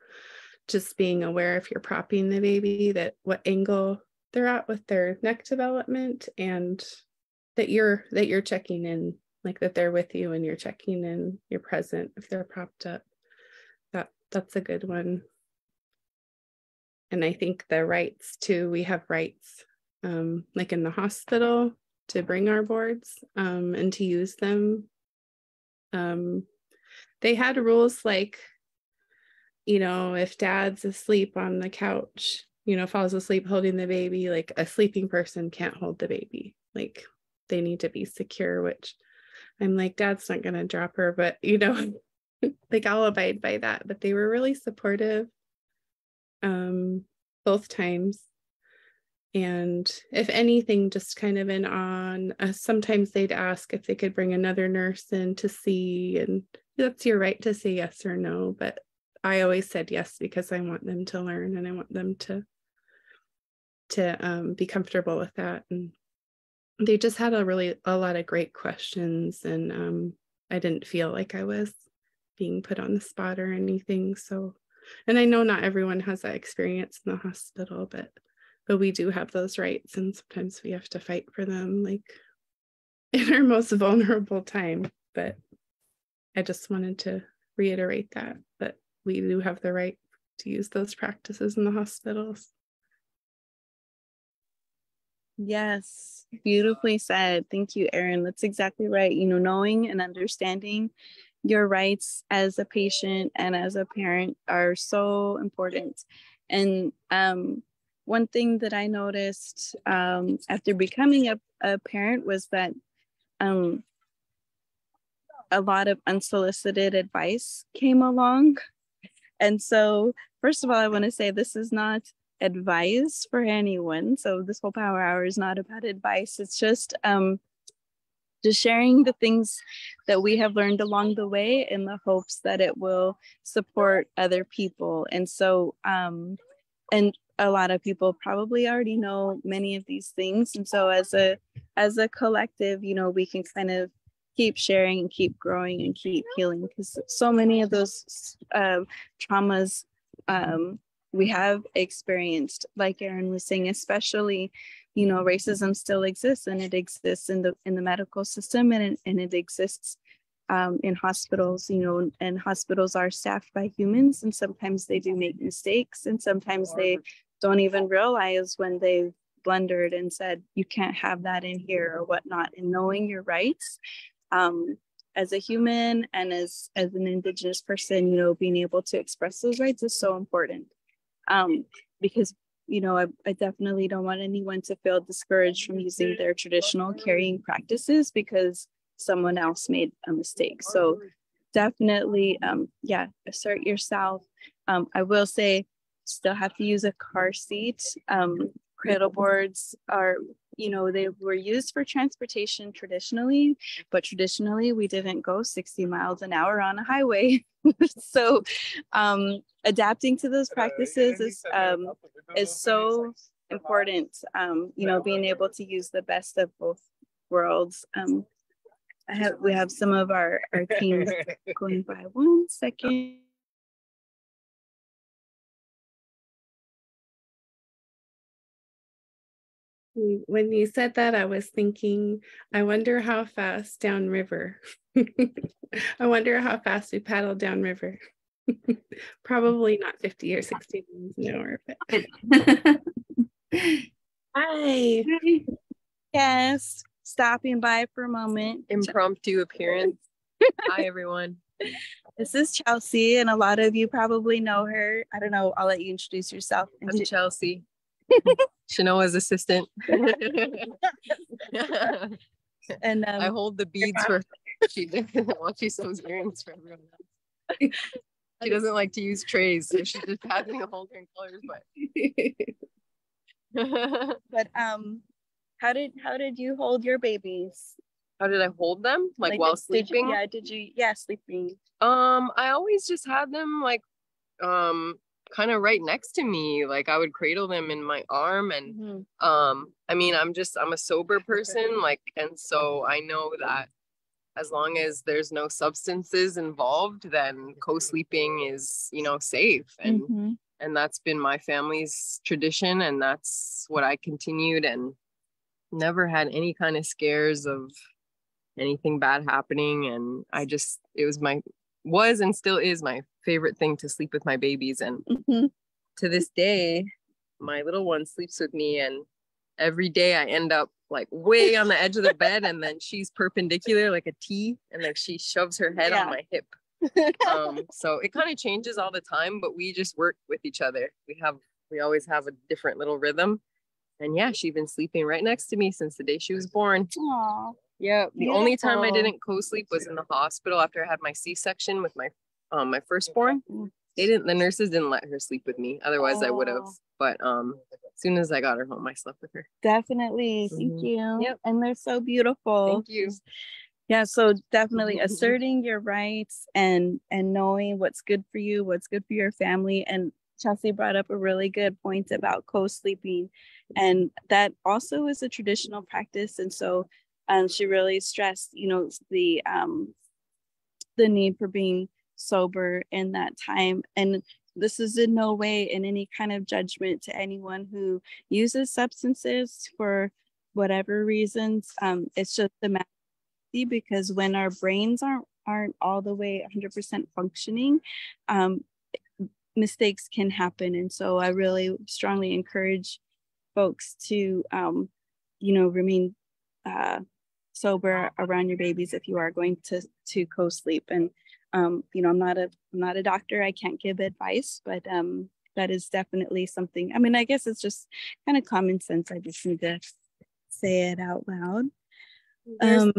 [SPEAKER 3] just being aware, if you're propping the baby, that what angle they're at with their neck development, and that you're checking in, like, that they're with you and you're checking in, you're present if they're propped up. That's a good one. And I think the rights too, we have rights, like in the hospital, to bring our boards and to use them. They had rules like, you know, if dad's asleep on the couch, you know, falls asleep holding the baby, like, a sleeping person can't hold the baby. Like, they need to be secure, which I'm like, dad's not going to drop her, but, you know, like, I'll abide by that. But they were really supportive both times. And if anything, just kind of in on, sometimes they'd ask if they could bring another nurse in to see, and that's your right to say yes or no. But I always said yes, because I want them to learn and I want them to be comfortable with that. And they just had a lot of great questions, and I didn't feel like I was being put on the spot or anything. So, and I know not everyone has that experience in the hospital, but we do have those rights, and sometimes we have to fight for them, like, in our most vulnerable time. But I just wanted to reiterate that we do have the right to use those practices in the hospitals.
[SPEAKER 1] Yes, beautifully said. Thank you, Erin. That's exactly right. You know, knowing and understanding your rights as a patient and as a parent are so important. And one thing that I noticed after becoming a parent was that a lot of unsolicited advice came along. And so, first of all, I want to say this is not advice for anyone. So this whole power hour is not about advice. It's just sharing the things that we have learned along the way in the hopes that it will support other people. And so, and a lot of people probably already know many of these things. And so as a collective, you know, we can kind of keep sharing and keep growing and keep healing, because so many of those traumas we have experienced, like Erin was saying, especially, you know, racism still exists, and it exists in the medical system, and it exists in hospitals, and hospitals are staffed by humans, and sometimes they do make mistakes, and sometimes they don't even realize when they've blundered and said, you can't have that in here or whatnot. And knowing your rights as a human and as an Indigenous person, being able to express those rights is so important. Because I definitely don't want anyone to feel discouraged from using their traditional carrying practices because someone else made a mistake. So definitely, assert yourself. I will say, still have to use a car seat. Cradle boards are, they were used for transportation traditionally, but traditionally we didn't go 60 miles an hour on a highway. So adapting to those practices is so important. Being able to use the best of both worlds. We have some of our teams going by. 1 second.
[SPEAKER 3] When you said that, I was thinking, I wonder how fast downriver. I wonder how fast we paddle downriver. Probably not 50 or 60 miles an hour. But... Hi.
[SPEAKER 1] Yes, stopping by for a moment.
[SPEAKER 4] Impromptu appearance. Hi, everyone.
[SPEAKER 1] This is Chelsea, and a lot of you probably know her. I don't know. I'll let you introduce yourself.
[SPEAKER 4] I'm Chelsea. Chenoa's assistant. And I hold the beads for her. She sews earrings for everyone else. She doesn't like to use trays, so she just has me hold her in colors.
[SPEAKER 1] But how did you hold your babies?
[SPEAKER 4] How did I hold them? Like while sleeping?
[SPEAKER 1] Sleeping.
[SPEAKER 4] I always just had them kind of right next to me. Like I would cradle them in my arm, and I mean, I'm a sober person, and so I know that as long as there's no substances involved, then co-sleeping is, safe. And that's been my family's tradition, and that's what I continued, and never had any kind of scares of anything bad happening. And it was and still is my favorite thing to sleep with my babies. And to this day, my little one sleeps with me, and every day I end up way on the edge of the bed, and then she's perpendicular like a T, and she shoves her head on my hip. So it kind of changes all the time, but we just work with each other. We always have a different little rhythm. And yeah, she's been sleeping right next to me since the day she was born.
[SPEAKER 1] Aww.
[SPEAKER 4] Yeah, the only time I didn't co-sleep was in the hospital after I had my C-section with my firstborn. The nurses didn't let her sleep with me. Otherwise I would have. But as soon as I got her home, I slept with her.
[SPEAKER 1] Definitely. Thank you.
[SPEAKER 4] Yep.
[SPEAKER 1] And they're so beautiful.
[SPEAKER 4] Thank you.
[SPEAKER 1] Yeah, so definitely asserting your rights and knowing what's good for you, what's good for your family. And Chelsea brought up a really good point about co-sleeping, and that also is a traditional practice. And so she really stressed, the need for being sober in that time. And this is in no way in any kind of judgment to anyone who uses substances for whatever reasons. It's just a matter because when our brains aren't all the way 100% functioning, mistakes can happen. And so I really strongly encourage folks to, remain sober around your babies if you are going to co-sleep. And I'm not a doctor. I can't give advice, but that is definitely something. I mean, I guess it's just kind of common sense. I just need to say it out loud.
[SPEAKER 3] There's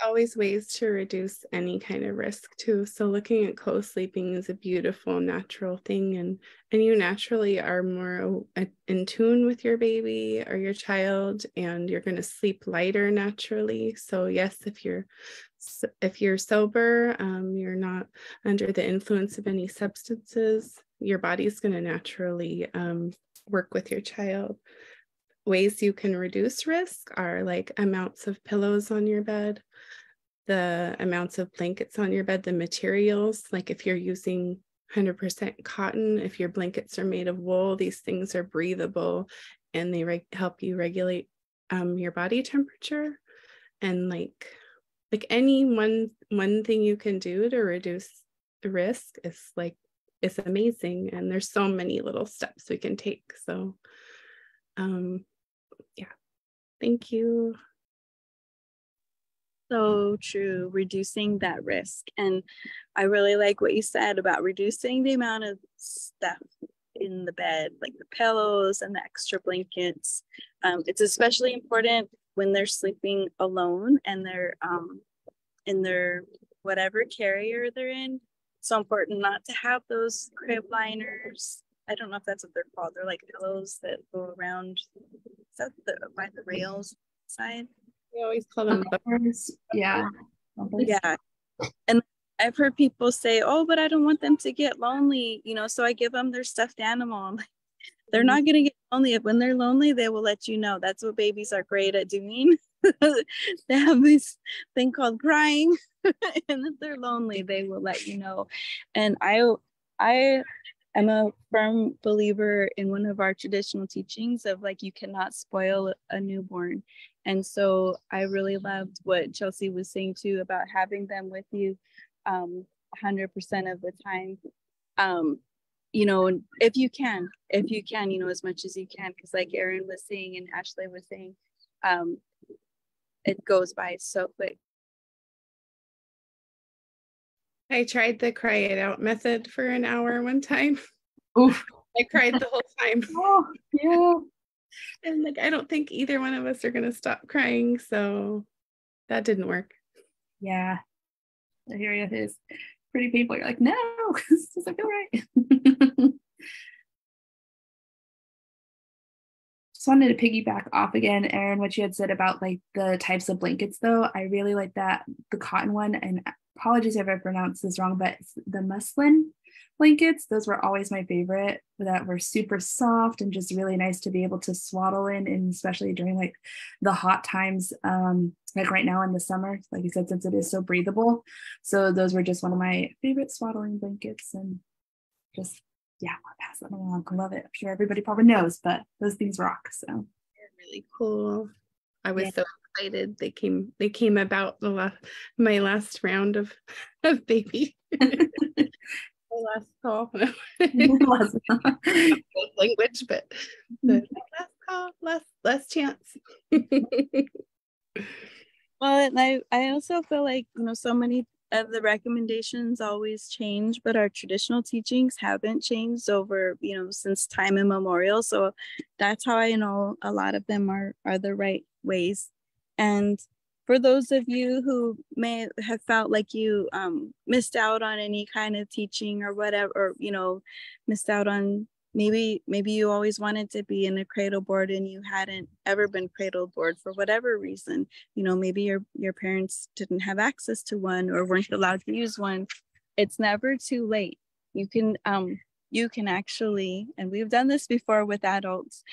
[SPEAKER 3] always ways to reduce any kind of risk too. So looking at co-sleeping is a beautiful natural thing, and you naturally are more in tune with your baby or your child, and you're going to sleep lighter naturally. So yes, if you're sober, you're not under the influence of any substances, your body's going to naturally work with your child. Ways you can reduce risk are like amounts of pillows on your bed, the amounts of blankets on your bed, the materials, like if you're using 100% cotton, if your blankets are made of wool, these things are breathable and they help you regulate your body temperature. And like any one thing you can do to reduce the risk is like, it's amazing. And there's so many little steps we can take. So yeah, thank you.
[SPEAKER 1] So true, reducing that risk. And I really like what you said about reducing the amount of stuff in the bed, like the pillows and the extra blankets. It's especially important when they're sleeping alone and they're in their whatever carrier they're in. It's so important not to have those crib liners. I don't know if that's what they're called. They're like pillows that go around, is that by the rails side?
[SPEAKER 3] We always call them
[SPEAKER 2] bumpers. Yeah.
[SPEAKER 1] Yeah. And I've heard people say, oh, but I don't want them to get lonely, you know, so I give them their stuffed animal. I'm like, they're not going to get lonely. When they're lonely, they will let you know. That's what babies are great at doing. They have this thing called crying. And if they're lonely, they will let you know. And I am a firm believer in one of our traditional teachings of like, you cannot spoil a newborn. And so I really loved what Chelsea was saying too about having them with you 100% of the time. You know, if you can, you know, as much as you can, because like Erin was saying and Ashleigh was saying, it goes by so quick.
[SPEAKER 3] I tried the cry it out method for an hour one time.
[SPEAKER 2] Oof.
[SPEAKER 3] I cried the whole time.
[SPEAKER 2] Oh, yeah.
[SPEAKER 3] And like, I don't think either one of us are going to stop crying. So that didn't work.
[SPEAKER 2] Yeah. I hear you. It's pretty painful. You're like, no, this doesn't feel right. Just wanted to piggyback off again, Erin, what you had said about like the types of blankets though. I really like that, the cotton one, and apologies if I pronounced this wrong, but the muslin blankets, those were always my favorite, that were super soft and just really nice to be able to swaddle in, and especially during like the hot times, like right now in the summer, like you said, since it is so breathable. So those were just one of my favorite swaddling blankets, and just, yeah, I'll pass that along. I love it. I'm sure everybody probably knows, but those things rock. So
[SPEAKER 3] they're really cool. I was so excited. They came about my last round of baby. Last call. Language, but last call, last chance.
[SPEAKER 1] Well, and I also feel like, you know, so many of the recommendations always change, but our traditional teachings haven't changed over, you know, since time immemorial. So that's how I know a lot of them are the right ways. And for those of you who may have felt like you missed out on any kind of teaching or whatever, or, you know, missed out on, maybe you always wanted to be in a cradle board and you hadn't ever been cradle board for whatever reason, you know, maybe your parents didn't have access to one or weren't allowed to use one. It's never too late. You can actually, and we've done this before with adults,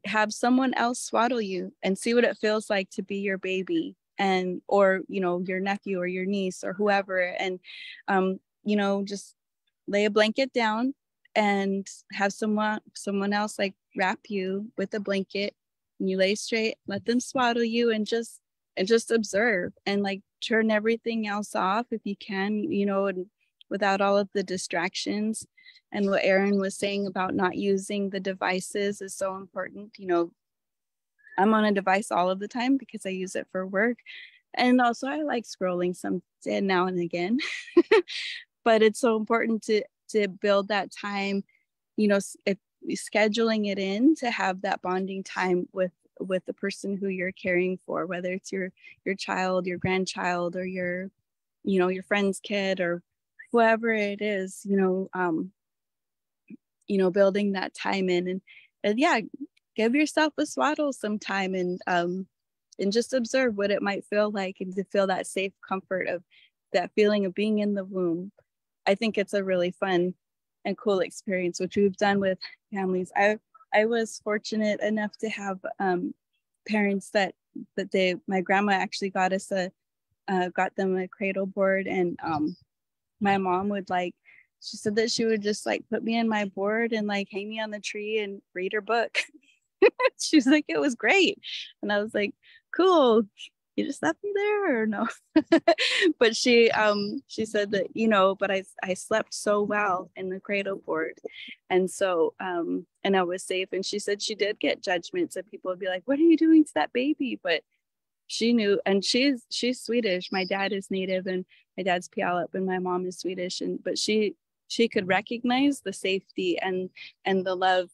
[SPEAKER 1] have someone else swaddle you and see what it feels like to be your baby, and or, you know, your nephew or your niece or whoever, and you know, just lay a blanket down and have someone else like wrap you with a blanket, and you lay straight, let them swaddle you, and just observe, and like turn everything else off if you can, you know, and without all of the distractions. And what Erin was saying about not using the devices is so important. You know, I'm on a device all of the time because I use it for work, and also I like scrolling some now and again. But it's so important to build that time, you know, if scheduling it in to have that bonding time with the person who you're caring for, whether it's your child, your grandchild, or your, you know, your friend's kid, or whoever it is, you know, building that time in, and yeah, give yourself a swaddle sometime, and just observe what it might feel like, and to feel that safe comfort of that feeling of being in the womb. I think it's a really fun and cool experience, which we've done with families. I was fortunate enough to have parents that my grandma actually got them a cradle board, and my mom would she said that she would just like put me in my board and like hang me on the tree and read her book. She was like, it was great. And I was like, cool. you just left me there or no? But she said that, you know, but I slept so well in the cradle board. And so, and I was safe. And she said she did get judgments and people would be like, what are you doing to that baby? But she knew, and she's Swedish. My dad is native and my dad's Puyallup and my mom is Swedish. But she could recognize the safety and the love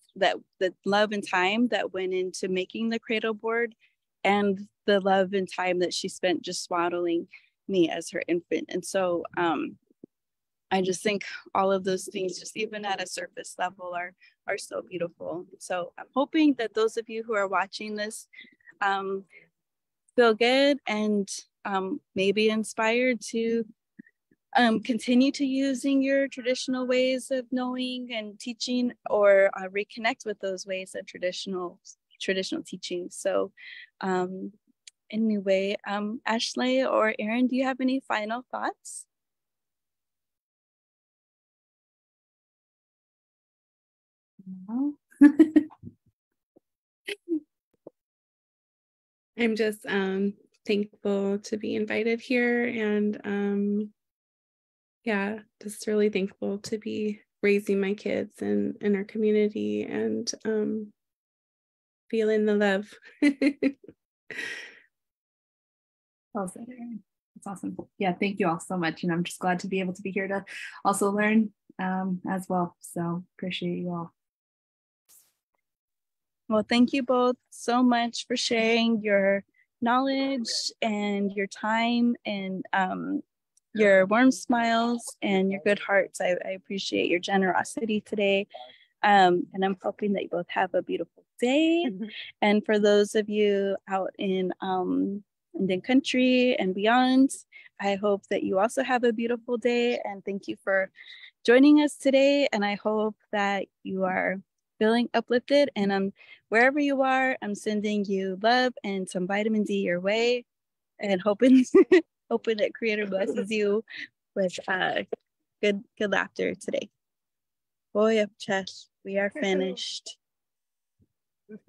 [SPEAKER 1] and time that went into making the cradle board, and the love and time that she spent just swaddling me as her infant. And so I just think all of those things, just even at a surface level, are so beautiful. So I'm hoping that those of you who are watching this feel good and maybe inspired to continue to using your traditional ways of knowing and teaching, or reconnect with those ways of traditional teaching. So anyway, Ashleigh or Erin, do you have any final thoughts?
[SPEAKER 2] No.
[SPEAKER 3] I'm just thankful to be invited here, and yeah, just really thankful to be raising my kids in our community and feeling the love.
[SPEAKER 2] Well said, Erin. That's awesome. Yeah, thank you all so much. And I'm just glad to be able to be here to also learn as well. So appreciate you all.
[SPEAKER 1] Well, thank you both so much for sharing your knowledge and your time and your warm smiles and your good hearts. I appreciate your generosity today. And I'm hoping that you both have a beautiful day. And for those of you out in the country and beyond, I hope that you also have a beautiful day. And thank you for joining us today. And I hope that you are feeling uplifted. And wherever you are, I'm sending you love and some vitamin D your way, and hoping that Creator blesses you with good laughter today. Boy up chest, we are finished.
[SPEAKER 5] Dude,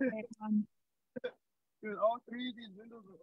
[SPEAKER 5] all three of these windows are open.